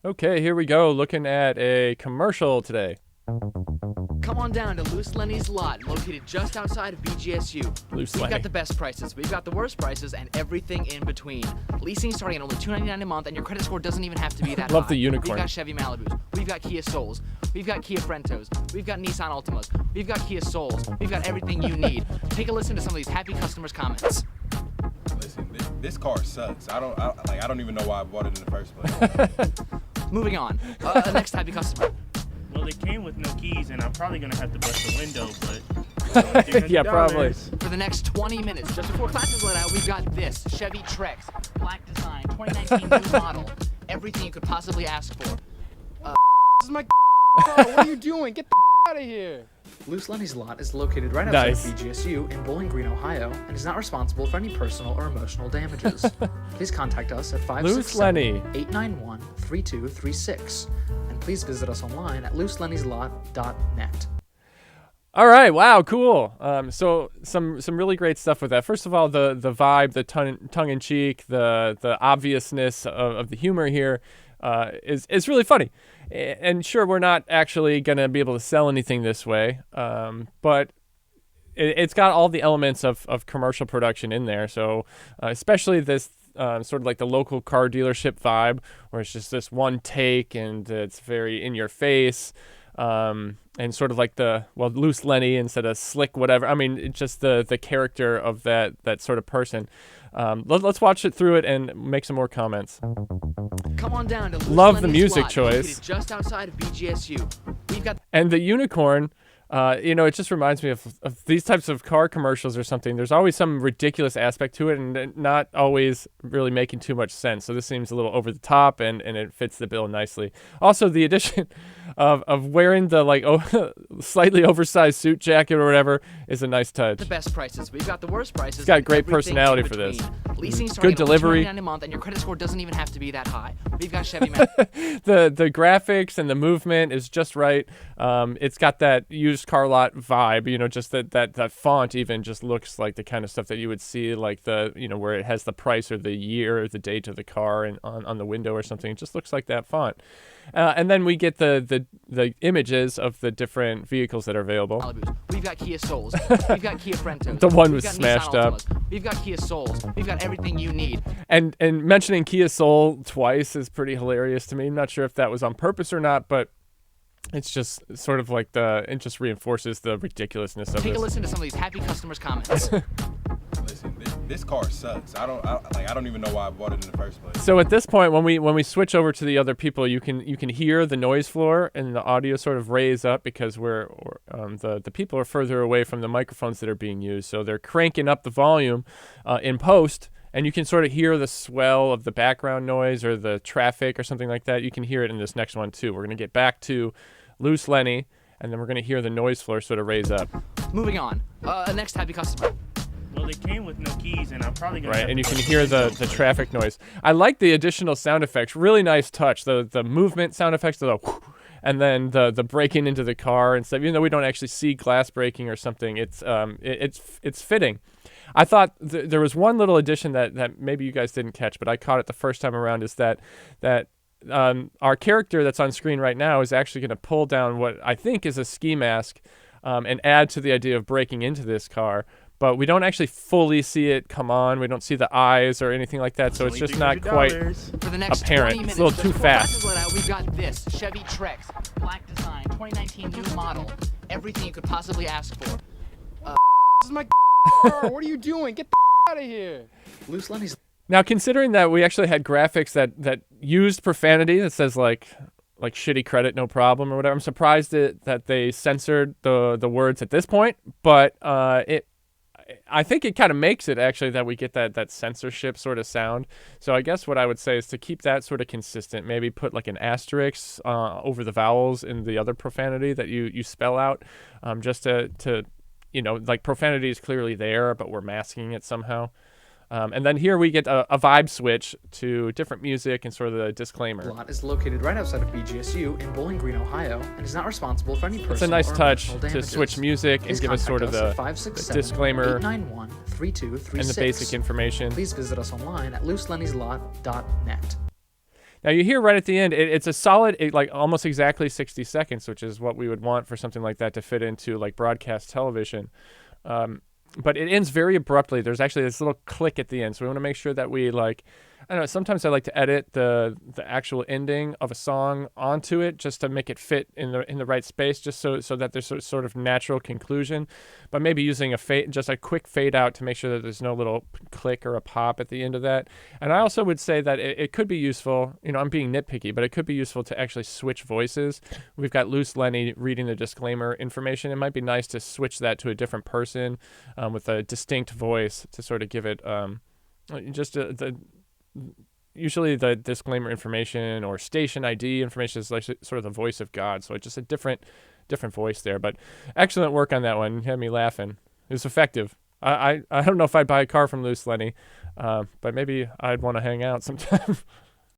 Okay, here we go. Looking at a commercial today. Come on down to Loose Lenny's lot, located just outside of BGSU. Loose We've Lenny. got the best prices, we've got the worst prices, and everything in between. Leasing starting at only $299 a month, and your credit score doesn't even have to be that Love high. the unicorn. We've got Chevy Malibus, we've got Kia Souls, we've got Kia Frentos, we've got Nissan Altimas, we've got Kia Souls, we've got everything you need. Take a listen to some of these happy customers' comments. Listen, this car sucks. I don't even know why I bought it in the first place. Moving on. Next happy customer. Well, it came with no keys, and I'm probably gonna have to bust the window, but Yeah, probably. For the next 20 minutes, just before classes let out, we've got this Chevy Trex, black design, 2019 new model, everything you could possibly ask for. This is my car. What are you doing? Get the out of here. Loose Lenny's lot is located right outside Nice. of BGSU in Bowling Green, Ohio, and is not responsible for any personal or emotional damages. Please contact us at Loose Lenny. 567-891-3236, and please visit us online at looselennyslot.net. All right, wow, cool. So some really great stuff with that. First of all, the vibe, the tongue in cheek, the obviousness of the humor here is really funny. And sure, we're not actually gonna be able to sell anything this way, but it's got all the elements of commercial production in there. So especially this sort of like the local car dealership vibe, where it's just this one take and it's very in your face. And sort of like Loose Lenny instead of Slick whatever. I mean, it's just the character of that sort of person. Let's watch it through it and make some more comments. Come on down to Loose Love the Lenny's music lot, choice. located just outside of BGSU. We've got And the unicorn, it just reminds me of these types of car commercials or something. There's always some ridiculous aspect to it and not always really making too much sense. So this seems a little over the top and it fits the bill nicely. Also, the addition of wearing the slightly oversized suit jacket or whatever is a nice touch. the best prices, we've got the worst prices. He's got and great everything personality in for this. between. Leasing Good starting at only delivery. $299 a month, and your credit score doesn't even have to be that high. We've got Chevy The graphics and the movement is just right. It's got that used car lot vibe, just that font even just looks like the kind of stuff that you would see like where it has the price or the year or the date of the car and on the window or something. It just looks like that font. And then we get the images of the different vehicles that are available. Malibus. We've got Kia Souls. We've got Kia Frentos. The one We've was got smashed Nissan up. Altimas. We've got Kia Souls. We've got everything you need. And mentioning Kia Soul twice is pretty hilarious to me. I'm not sure if that was on purpose or not, but it's just sort of like it just reinforces the ridiculousness of Take this. a listen to some of these happy customers' comments. Listen, this car sucks. I don't even know why I bought it in the first place. So at this point, when we switch over to the other people, you can hear the noise floor and the audio sort of raise up because the people are further away from the microphones that are being used. So they're cranking up the volume in post, and you can sort of hear the swell of the background noise or the traffic or something like that. You can hear it in this next one too. We're gonna get back to Loose Lenny, and then we're gonna hear the noise floor sort of raise up. Moving on. Next happy customer. well, it came with no keys, and I'm probably gonna. Right, have and you to can bust hear the window, but- traffic noise. I like the additional sound effects. Really nice touch. The movement sound effects, the whoosh, and then the breaking into the car and stuff. Even though we don't actually see glass breaking or something, it's fitting. I thought there was one little addition that maybe you guys didn't catch, but I caught it the first time around. Is that our character that's on screen right now is actually going to pull down what I think is a ski mask and add to the idea of breaking into this car. But we don't actually fully see it come on. We don't see the eyes or anything like that, so it's only just not quite. $300. For the next Apparent. 20 It's minutes, a little just too before fast. classes let out, we've got this Chevy Trex, black design, 2019 new model, everything you could possibly ask for. This is my car. What are you doing? Get the out of here. Loose Lenny's Now, considering that we actually had graphics that used profanity, that says like shitty credit, no problem or whatever, I'm surprised that they censored the words at this point. But I think it kind of makes it actually that we get that censorship sort of sound. So I guess what I would say is to keep that sort of consistent. Maybe put like an asterisk over the vowels in the other profanity that you spell out, just to like profanity is clearly there, but we're masking it somehow. And then here we get a vibe switch to different music and sort of the disclaimer. lot is located right outside of BGSU in Bowling Green, Ohio, and is not responsible for any personal It's a nice or touch emotional to damages. switch music and Please give us sort of contact the us at 567 disclaimer 891 3236. and the basic information. Please visit us online at looselennyslot.net. Now you hear right at the end, it's a solid, like almost exactly 60 seconds, which is what we would want for something like that to fit into like broadcast television. But it ends very abruptly. There's actually this little click at the end. So we want to make sure that we like, I don't know, sometimes I like to edit the actual ending of a song onto it just to make it fit in the right space, just so that there's sort of natural conclusion. But maybe using just a quick fade out to make sure that there's no little click or a pop at the end of that. And I also would say that it could be useful, I'm being nitpicky, but it could be useful to actually switch voices. We've got Loose Lenny reading the disclaimer information. It might be nice to switch that to a different person with a distinct voice to sort of give it usually the disclaimer information or station ID information is like sort of the voice of God. So it's just a different voice there. But excellent work on that one. It had me laughing. It was effective. I don't know if I'd buy a car from Loose Lenny, but maybe I'd want to hang out sometime.